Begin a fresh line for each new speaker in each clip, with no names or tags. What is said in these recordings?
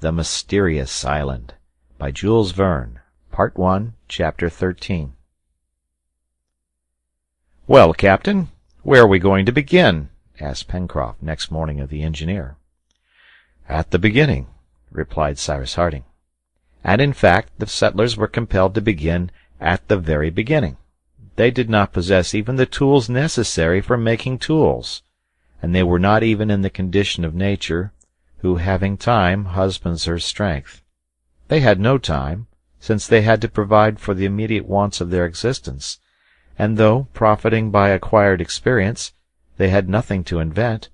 The Mysterious Island by Jules Verne. Part 1, Chapter 13. "Well, Captain, where are we going to begin?" asked Pencroft next morning of the engineer. "At the beginning," replied Cyrus Harding. And in fact the settlers were compelled to begin at the very beginning. They did not possess even the tools necessary for making tools, and they were not even in the condition of nature, who, having time, husbands her strength. They had no time, since they had to provide for the immediate wants of their existence, and though, profiting by acquired experience, they had nothing to invent,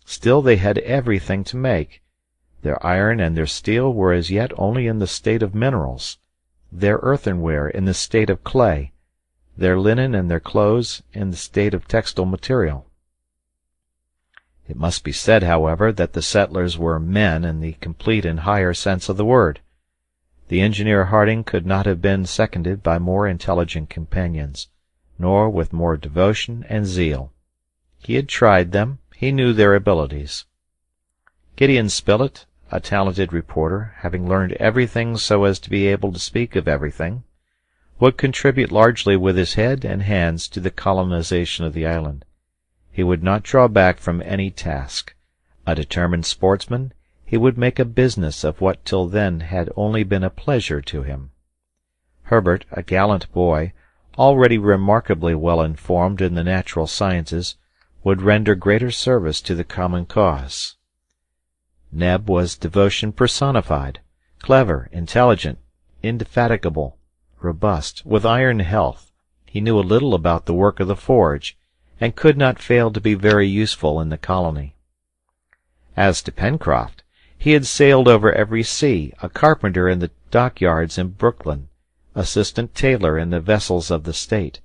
still they had everything to make. Their iron and their steel were as yet only in the state of minerals, their earthenware in the state of clay, their linen and their clothes in the state of textile material. It must be said, however, that the settlers were men in the complete and higher sense of the word. The engineer Harding could not have been seconded by more intelligent companions, nor with more devotion and zeal. He had tried them, he knew their abilities. Gideon Spilett, a talented reporter, having learned everything so as to be able to speak of everything, would contribute largely with his head and hands to the colonization of the island. He would not draw back from any task. A determined sportsman, he would make a business of what till then had only been a pleasure to him. Herbert, a gallant boy, already remarkably well informed in the natural sciences, would render greater service to the common cause. Neb was devotion personified, clever, intelligent, indefatigable, robust, with iron health. He knew a little about the work of the forge, and could not fail to be very useful in the colony. As to Pencroft, he had sailed over every sea, a carpenter in the dockyards in Brooklyn, assistant tailor in the vessels of the state,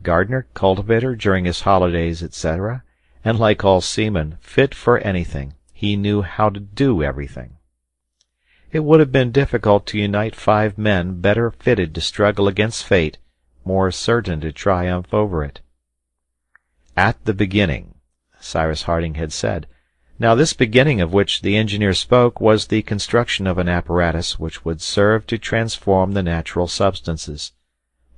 gardener, cultivator during his holidays, etc., and, like all seamen, fit for anything. He knew how to do everything. It would have been difficult to unite 5 men better fitted to struggle against fate, more certain to triumph over it. At the beginning, Cyrus Harding had said. Now this beginning of which the engineer spoke was the construction of an apparatus which would serve to transform the natural substances.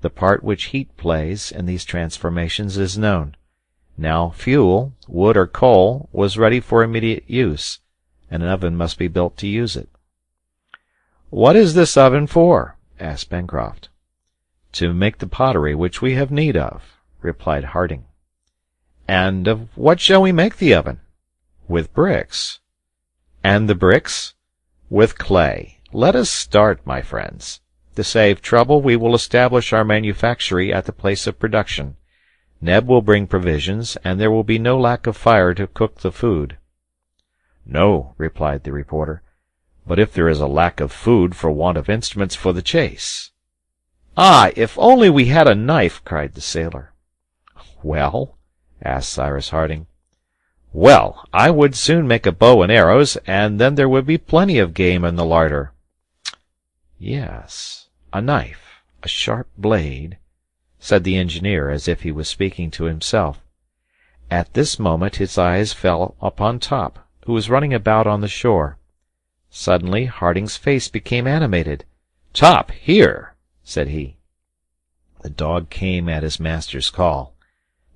The part which heat plays in these transformations is known. Now fuel, wood or coal, was ready for immediate use, and an oven must be built to use it. "What is this oven for?" asked Pencroft. "To make the pottery which we have need of," replied Harding. "And of what shall we make the oven?" "With bricks." "And the bricks?" "With clay. Let us start, my friends. To save trouble, we will establish our manufactory at the place of production. Neb will bring provisions, and there will be no lack of fire to cook the food." "No," replied the reporter, "but if there is a lack of food for want of instruments for the chase." "Ah, if only we had a knife!" cried the sailor. "Well?" asked Cyrus Harding. "Well, I would soon make a bow and arrows, and then there would be plenty of game in the larder." "Yes, a knife, a sharp blade," said the engineer, as if he was speaking to himself. At this moment his eyes fell upon Top, who was running about on the shore. Suddenly Harding's face became animated. "Top, here!" said he. The dog came at his master's call.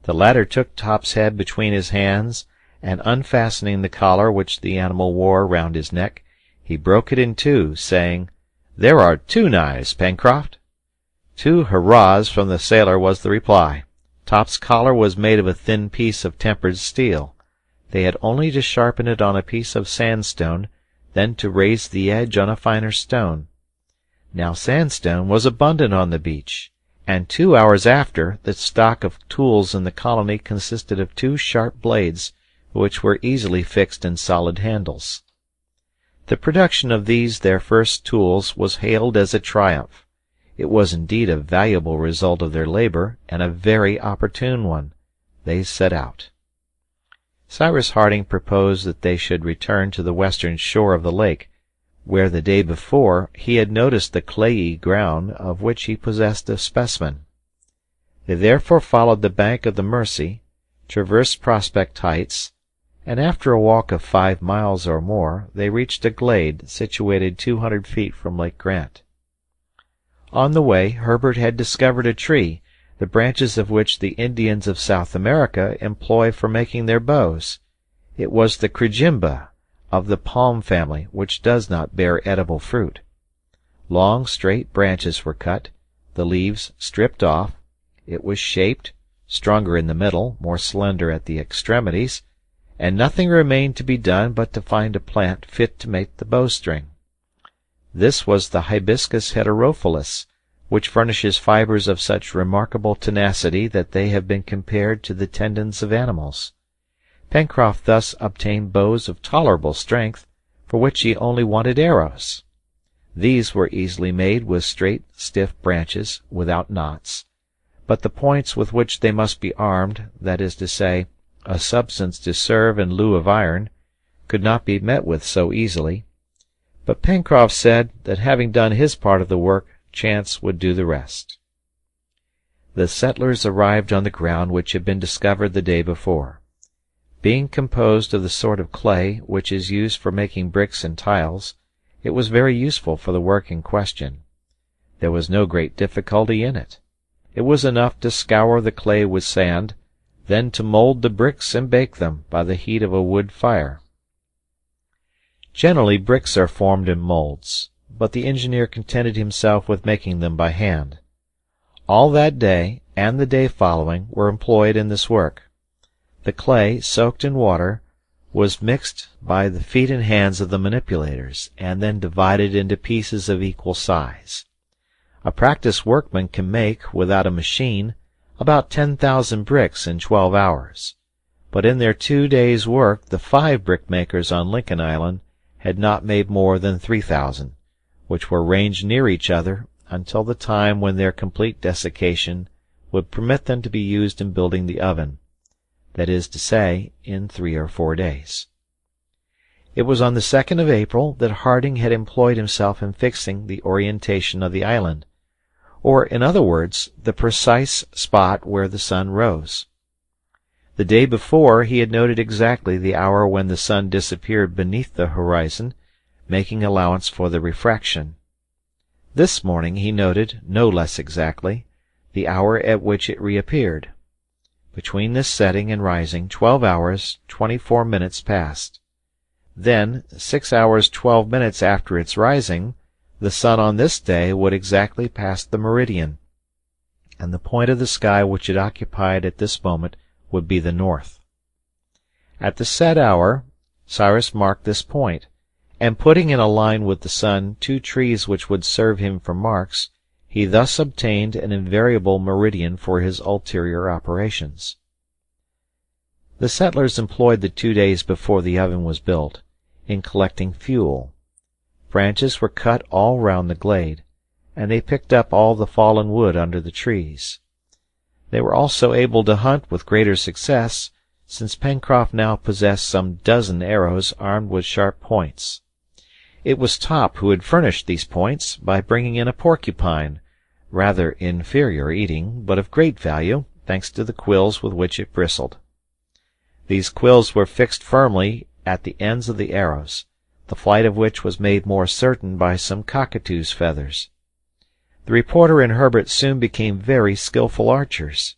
The latter took Top's head between his hands, and unfastening the collar which the animal wore round his neck, he broke it in two, saying, "There are 2 knives, Pencroft." 2 hurrahs from the sailor was the reply. Top's collar was made of a thin piece of tempered steel. They had only to sharpen it on a piece of sandstone, then to raise the edge on a finer stone. Now sandstone was abundant on the beach, and 2 hours after, the stock of tools in the colony consisted of 2 sharp blades, which were easily fixed in solid handles. The production of these their first tools was hailed as a triumph. It was indeed a valuable result of their labor, and a very opportune one. They set out. Cyrus Harding proposed that they should return to the western shore of the lake, where the day before he had noticed the clayey ground of which he possessed a specimen. They therefore followed the bank of the Mercy, traversed Prospect Heights, and after a walk of 5 miles or more they reached a glade situated 200 feet from Lake Grant. On the way Herbert had discovered a tree, the branches of which the Indians of South America employ for making their bows. It was the crejimba, of the palm family, which does not bear edible fruit. Long straight branches were cut, the leaves stripped off, it was shaped, stronger in the middle, more slender at the extremities, and nothing remained to be done but to find a plant fit to make the bowstring. This was the hibiscus heterophyllus, which furnishes fibers of such remarkable tenacity that they have been compared to the tendons of animals. Pencroft thus obtained bows of tolerable strength, for which he only wanted arrows. These were easily made with straight, stiff branches, without knots, but the points with which they must be armed, that is to say, a substance to serve in lieu of iron, could not be met with so easily. But Pencroft said that having done his part of the work, chance would do the rest. The settlers arrived on the ground which had been discovered the day before. Being composed of the sort of clay which is used for making bricks and tiles, it was very useful for the work in question. There was no great difficulty in it. It was enough to scour the clay with sand, then to mold the bricks and bake them by the heat of a wood fire. Generally bricks are formed in molds, but the engineer contented himself with making them by hand. All that day and the day following were employed in this work. The clay, soaked in water, was mixed by the feet and hands of the manipulators, and then divided into pieces of equal size. A practised workman can make, without a machine, about 10,000 bricks in 12 hours, but in their 2 days' work the 5 brickmakers on Lincoln Island had not made more than 3,000, which were ranged near each other until the time when their complete desiccation would permit them to be used in building the oven, that is to say, in 3 or 4 days. It was on the 2nd of April that Harding had employed himself in fixing the orientation of the island, or, in other words, the precise spot where the sun rose. The day before he had noted exactly the hour when the sun disappeared beneath the horizon, making allowance for the refraction. This morning he noted, no less exactly, the hour at which it reappeared. Between this setting and rising 12 hours 24 minutes passed. Then, 6 hours 12 minutes after its rising, the sun on this day would exactly pass the meridian, and the point of the sky which it occupied at this moment would be the north. At the said hour Cyrus marked this point, and putting in a line with the sun 2 trees which would serve him for marks, he thus obtained an invariable meridian for his ulterior operations. The settlers employed the 2 days before the oven was built in collecting fuel. Branches were cut all round the glade, and they picked up all the fallen wood under the trees. They were also able to hunt with greater success, since Pencroft now possessed some dozen arrows armed with sharp points. It was Top who had furnished these points by bringing in a porcupine, rather inferior eating, but of great value, thanks to the quills with which it bristled. These quills were fixed firmly at the ends of the arrows, the flight of which was made more certain by some cockatoo's feathers. The reporter and Herbert soon became very skilful archers.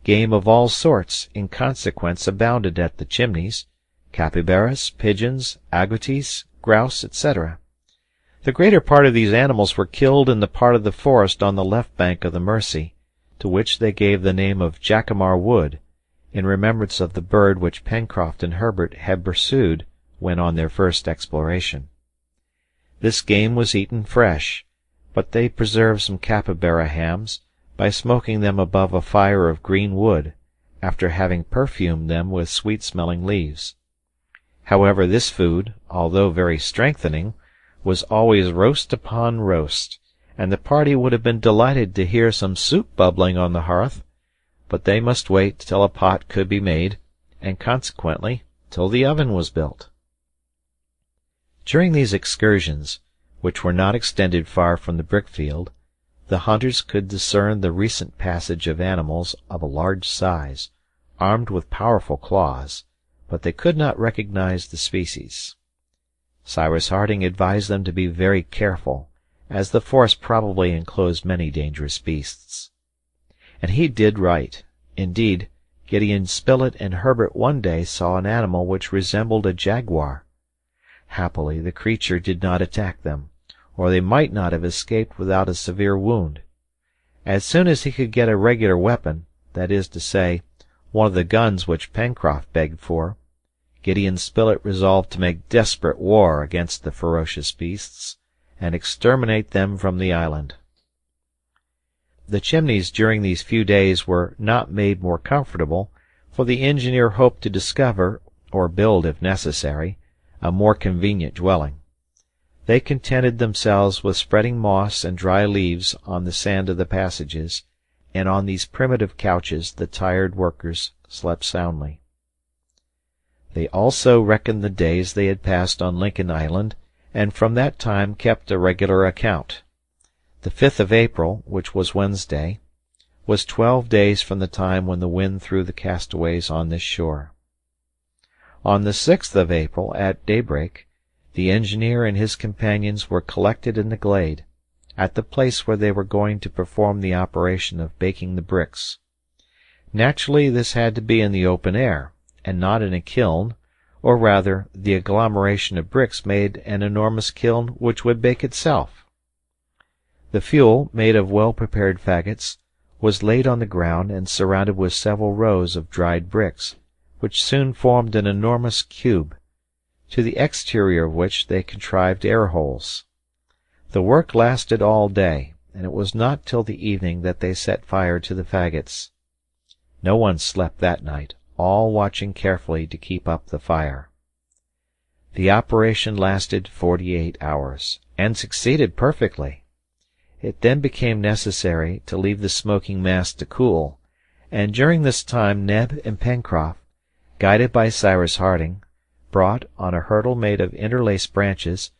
Game of all sorts, in consequence, abounded at the Chimneys, capybaras, pigeons, agoutis, grouse, etc. The greater part of these animals were killed in the part of the forest on the left bank of the Mercy, to which they gave the name of Jacamar Wood, in remembrance of the bird which Pencroft and Herbert had pursued when on their first exploration. This game was eaten fresh, but they preserved some capybara hams by smoking them above a fire of green wood, after having perfumed them with sweet-smelling leaves. However, this food, although very strengthening, was always roast upon roast, and the party would have been delighted to hear some soup bubbling on the hearth, but they must wait till a pot could be made, and consequently till the oven was built. During these excursions, which were not extended far from the brick-field, the hunters could discern the recent passage of animals of a large size, armed with powerful claws, but they could not recognize the species. Cyrus Harding advised them to be very careful, as the forest probably enclosed many dangerous beasts. And he did right. Indeed, Gideon Spilett and Herbert one day saw an animal which resembled a jaguar. Happily the creature did not attack them, or they might not have escaped without a severe wound. As soon as he could get a regular weapon, that is to say, one of the guns which Pencroft begged for, Gideon Spilett resolved to make desperate war against the ferocious beasts, and exterminate them from the island. The chimneys during these few days were not made more comfortable, for the engineer hoped to discover, or build if necessary, a more convenient dwelling. They contented themselves with spreading moss and dry leaves on the sand of the passages, and on these primitive couches the tired workers slept soundly. They also reckoned the days they had passed on Lincoln Island, and from that time kept a regular account. The 5th of April, which was Wednesday, was 12 days from the time when the wind threw the castaways on this shore. On the 6th of April, at daybreak, the engineer and his companions were collected in the glade, at the place where they were going to perform the operation of baking the bricks. Naturally this had to be in the open air, and not in a kiln, or rather, the agglomeration of bricks made an enormous kiln which would bake itself. The fuel, made of well-prepared faggots, was laid on the ground and surrounded with several rows of dried bricks, which soon formed an enormous cube, to the exterior of which they contrived air-holes. The work lasted all day, and it was not till the evening that they set fire to the faggots. No one slept that night, all watching carefully to keep up the fire. The operation lasted 48 hours, and succeeded perfectly. It then became necessary to leave the smoking mass to cool, and during this time Neb and Pencroft, guided by Cyrus Harding, brought, on a hurdle made of interlaced branches,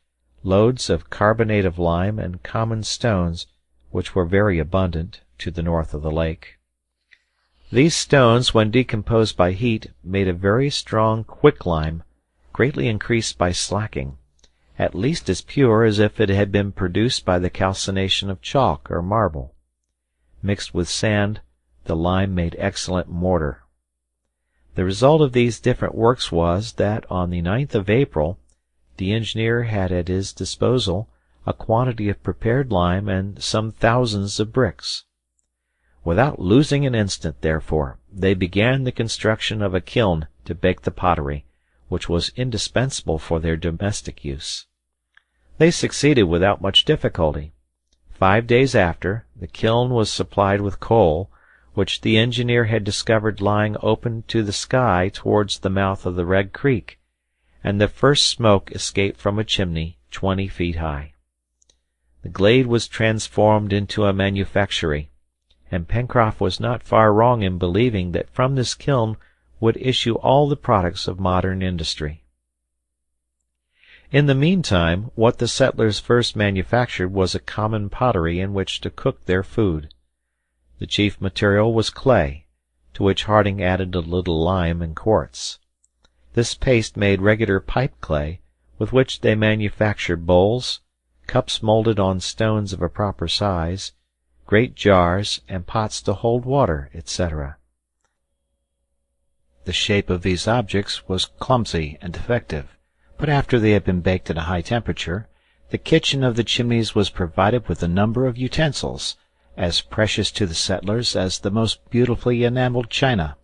loads of carbonate of lime and common stones, which were very abundant, to the north of the lake. These stones, when decomposed by heat, made a very strong quicklime, greatly increased by slacking, at least as pure as if it had been produced by the calcination of chalk or marble. Mixed with sand, the lime made excellent mortar. The result of these different works was that on the 9th of April the engineer had at his disposal a quantity of prepared lime and some thousands of bricks. Without losing an instant, therefore, they began the construction of a kiln to bake the pottery, which was indispensable for their domestic use. They succeeded without much difficulty. 5 days after, the kiln was supplied with coal, which the engineer had discovered lying open to the sky towards the mouth of the Red Creek, and the first smoke escaped from a chimney 20 feet high. The glade was transformed into a manufactory, and Pencroft was not far wrong in believing that from this kiln would issue all the products of modern industry. In the meantime, what the settlers first manufactured was a common pottery in which to cook their food. The chief material was clay, to which Harding added a little lime and quartz. This paste made regular pipe clay, with which they manufactured bowls, cups molded on stones of a proper size, great jars, and pots to hold water, etc. The shape of these objects was clumsy and defective, but after they had been baked at a high temperature, the kitchen of the Chimneys was provided with a number of utensils, as precious to the settlers as the most beautifully enameled china.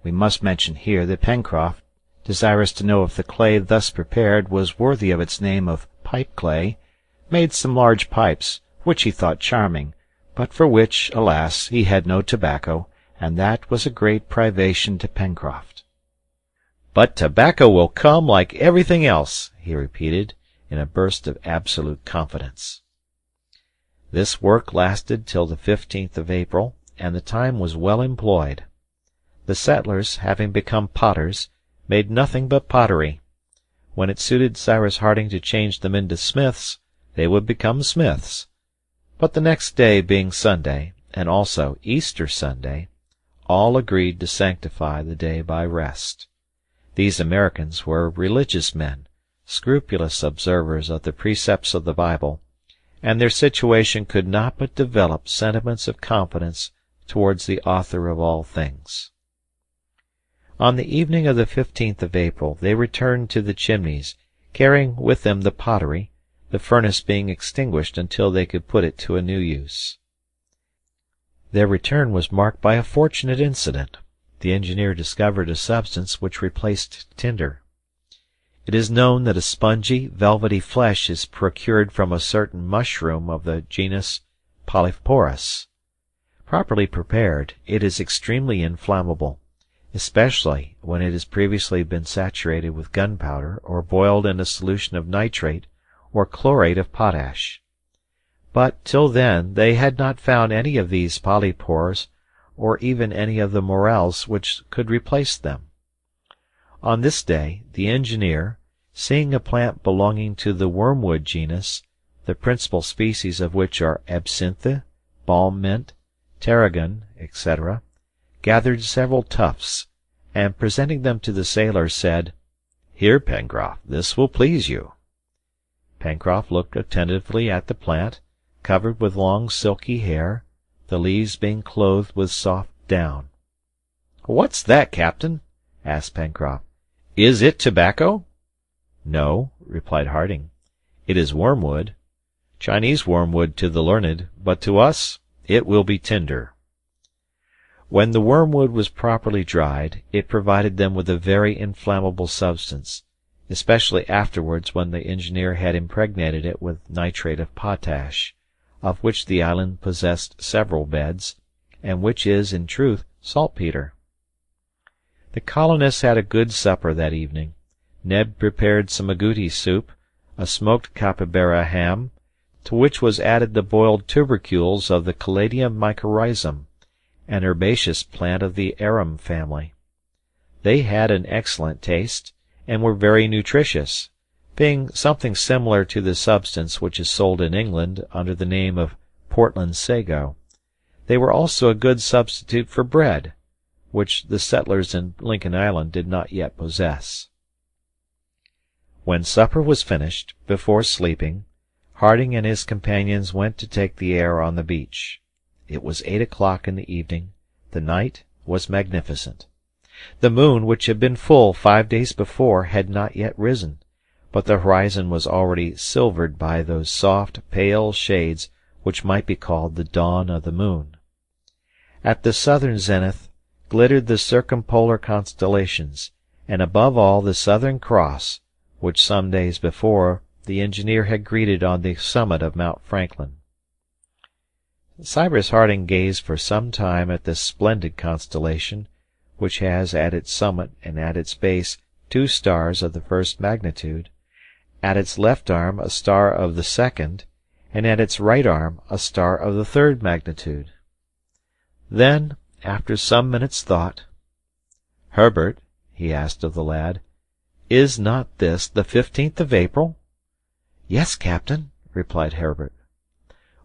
We must mention here that Pencroft, desirous to know if the clay thus prepared was worthy of its name of pipe clay, made some large pipes, which he thought charming, but for which, alas, he had no tobacco, and that was a great privation to Pencroft. "But tobacco will come like everything else," he repeated, in a burst of absolute confidence. This work lasted till the 15th of April, and the time was well employed. The settlers, having become potters, made nothing but pottery. When it suited Cyrus Harding to change them into smiths, they would become smiths. But the next day being Sunday, and also Easter Sunday, all agreed to sanctify the day by rest. These Americans were religious men, scrupulous observers of the precepts of the Bible, and their situation could not but develop sentiments of confidence towards the Author of all things. On the evening of the 15th of April they returned to the Chimneys, carrying with them the pottery, the furnace being extinguished until they could put it to a new use. Their return was marked by a fortunate incident. The engineer discovered a substance which replaced tinder. It is known that a spongy, velvety flesh is procured from a certain mushroom of the genus Polyporus. Properly prepared, it is extremely inflammable, especially when it has previously been saturated with gunpowder or boiled in a solution of nitrate or chlorate of potash. But till then they had not found any of these polypores, or even any of the morels which could replace them. On this day the engineer, seeing a plant belonging to the wormwood genus, the principal species of which are absinthe, balm mint, tarragon, etc., gathered several tufts, and presenting them to the sailor, said, "Here, Pencroft, this will please you." Pencroft looked attentively at the plant, covered with long silky hair, the leaves being clothed with soft down. "What's that, captain?" asked Pencroft. "Is it tobacco?" "No," replied Harding. "It is wormwood. Chinese wormwood to the learned, but to us it will be tinder." When the wormwood was properly dried, it provided them with a very inflammable substance, especially afterwards when the engineer had impregnated it with nitrate of potash, of which the island possessed several beds, and which is, in truth, saltpetre. The colonists had a good supper that evening. Ned prepared some agouti soup, a smoked capybara ham, to which was added the boiled tubercules of the Caladium mycorrhizum, an herbaceous plant of the arum family. They had an excellent taste, and were very nutritious, being something similar to the substance which is sold in England under the name of Portland sago. They were also a good substitute for bread, which the settlers in Lincoln Island did not yet possess. When supper was finished, before sleeping, Harding and his companions went to take the air on the beach. It was 8 o'clock in the evening. The night was magnificent. The moon, which had been full 5 days before, had not yet risen, but the horizon was already silvered by those soft, pale shades which might be called the dawn of the moon. At the southern zenith glittered the circumpolar constellations, and above all the Southern Cross, which some days before the engineer had greeted on the summit of Mount Franklin. Cyrus Harding gazed for some time at this splendid constellation, which has at its summit and at its base 2 stars of the first magnitude, at its left arm a star of the second, and at its right arm a star of the third magnitude. Then, after some minutes' thought, "Herbert," he asked of the lad, "is not this the 15th of April?" "Yes, captain," replied Herbert.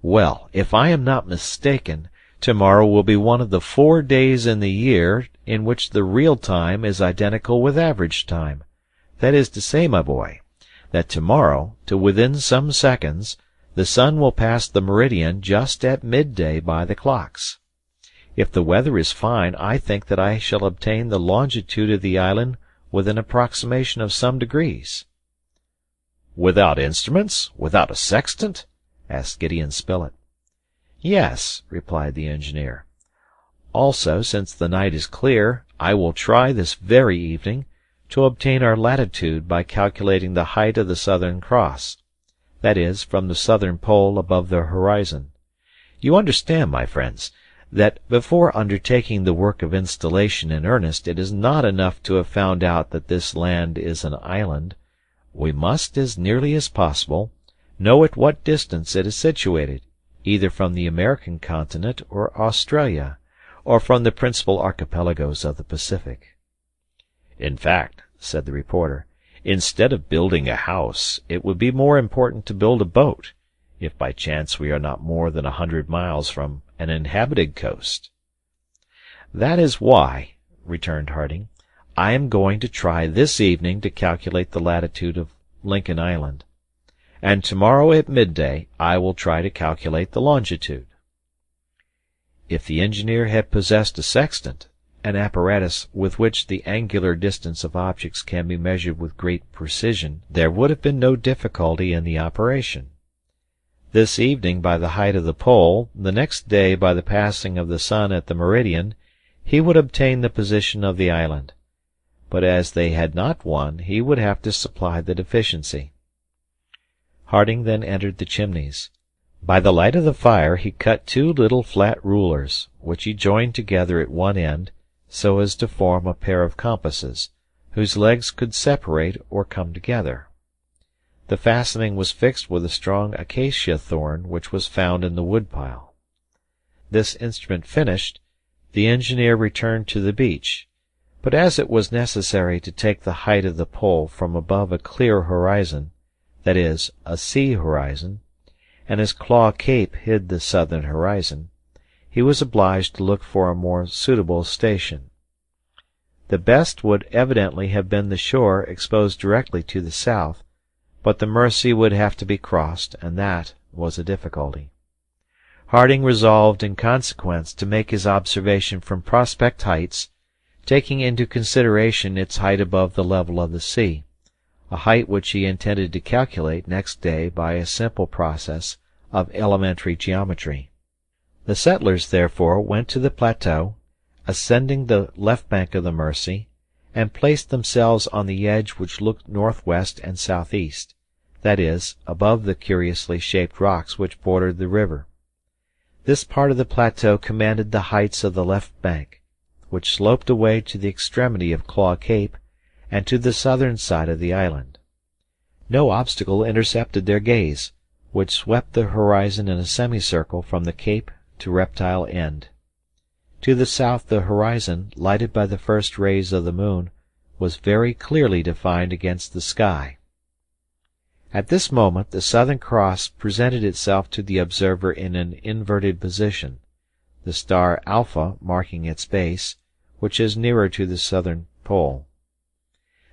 "Well, if I am not mistaken, tomorrow will be one of the 4 days in the year in which the real time is identical with average time. That is to say, my boy, that tomorrow, to within some seconds, the sun will pass the meridian just at midday by the clocks. If the weather is fine, I think that I shall obtain the longitude of the island with an approximation of some degrees." "Without instruments? Without a sextant?" asked Gideon Spilett. "Yes," replied the engineer. "Also, since the night is clear, I will try this very evening to obtain our latitude by calculating the height of the Southern Cross, that is, from the southern pole above the horizon. You understand, my friends, that before undertaking the work of installation in earnest it is not enough to have found out that this land is an island. We must, as nearly as possible, know at what distance it is situated, either from the American continent or Australia, or from the principal archipelagos of the Pacific." "In fact," said the reporter, "instead of building a house, it would be more important to build a boat, if by chance we are not more than 100 miles from an inhabited coast." "That is why," returned Harding, I am going to try this evening to calculate the latitude of Lincoln Island, and tomorrow at midday I will try to calculate the longitude." If the engineer had possessed a sextant, an apparatus with which the angular distance of objects can be measured with great precision, there would have been no difficulty in the operation. This evening by the height of the pole, the next day by the passing of the sun at the meridian, he would obtain the position of the island. But as they had not one, he would have to supply the deficiency. Harding then entered the Chimneys. By the light of the fire he cut 2 little flat rulers, which he joined together at one end, so as to form a pair of compasses, whose legs could separate or come together. The fastening was fixed with a strong acacia thorn which was found in the woodpile. This instrument finished, the engineer returned to the beach, but as it was necessary to take the height of the pole from above a clear horizon, that is, a sea horizon, and as Claw Cape hid the southern horizon, he was obliged to look for a more suitable station. The best would evidently have been the shore exposed directly to the south, but the Mersey would have to be crossed, and that was a difficulty. Harding resolved in consequence to make his observation from Prospect Heights, taking into consideration its height above the level of the sea, a height which he intended to calculate next day by a simple process of elementary geometry. The settlers, therefore, went to the plateau, ascending the left bank of the Mersey, and placed themselves on the edge which looked northwest and southeast, that is, above the curiously shaped rocks which bordered the river. This part of the plateau commanded the heights of the left bank, which sloped away to the extremity of Claw Cape and to the southern side of the island. No obstacle intercepted their gaze, which swept the horizon in a semicircle from the cape to Reptile End. To the south the horizon, lighted by the first rays of the moon, was very clearly defined against the sky. At this moment the Southern Cross presented itself to the observer in an inverted position, the star Alpha marking its base, which is nearer to the southern pole.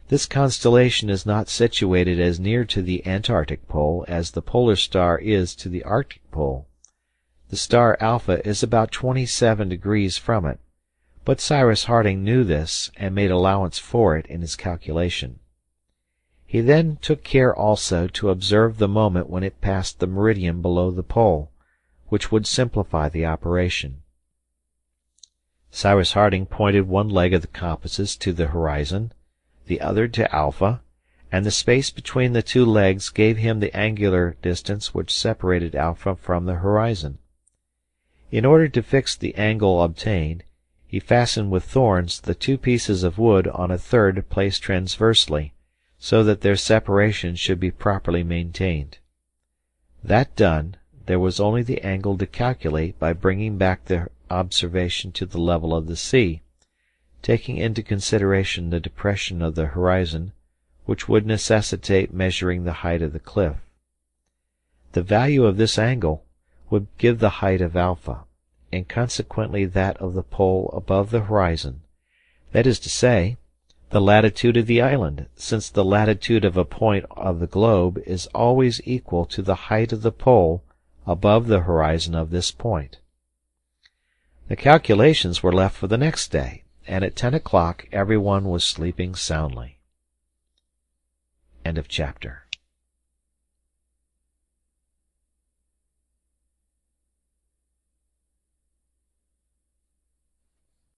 This constellation is not situated as near to the Antarctic pole as the polar star is to the Arctic pole. The star Alpha is about 27 degrees from it, but Cyrus Harding knew this and made allowance for it in his calculation. He then took care also to observe the moment when it passed the meridian below the pole, which would simplify the operation. Cyrus Harding pointed one leg of the compasses to the horizon, the other to Alpha, and the space between the 2 legs gave him the angular distance which separated Alpha from the horizon. In order to fix the angle obtained, he fastened with thorns the 2 pieces of wood on a third placed transversely, so that their separation should be properly maintained. That done, there was only the angle to calculate by bringing back the observation to the level of the sea, taking into consideration the depression of the horizon, which would necessitate measuring the height of the cliff. The value of this angle would give the height of Alpha, and consequently that of the pole above the horizon, that is to say, the latitude of the island, since the latitude of a point of the globe is always equal to the height of the pole above the horizon of this point. The calculations were left for the next day, and at 10 o'clock every one was sleeping soundly. End of chapter.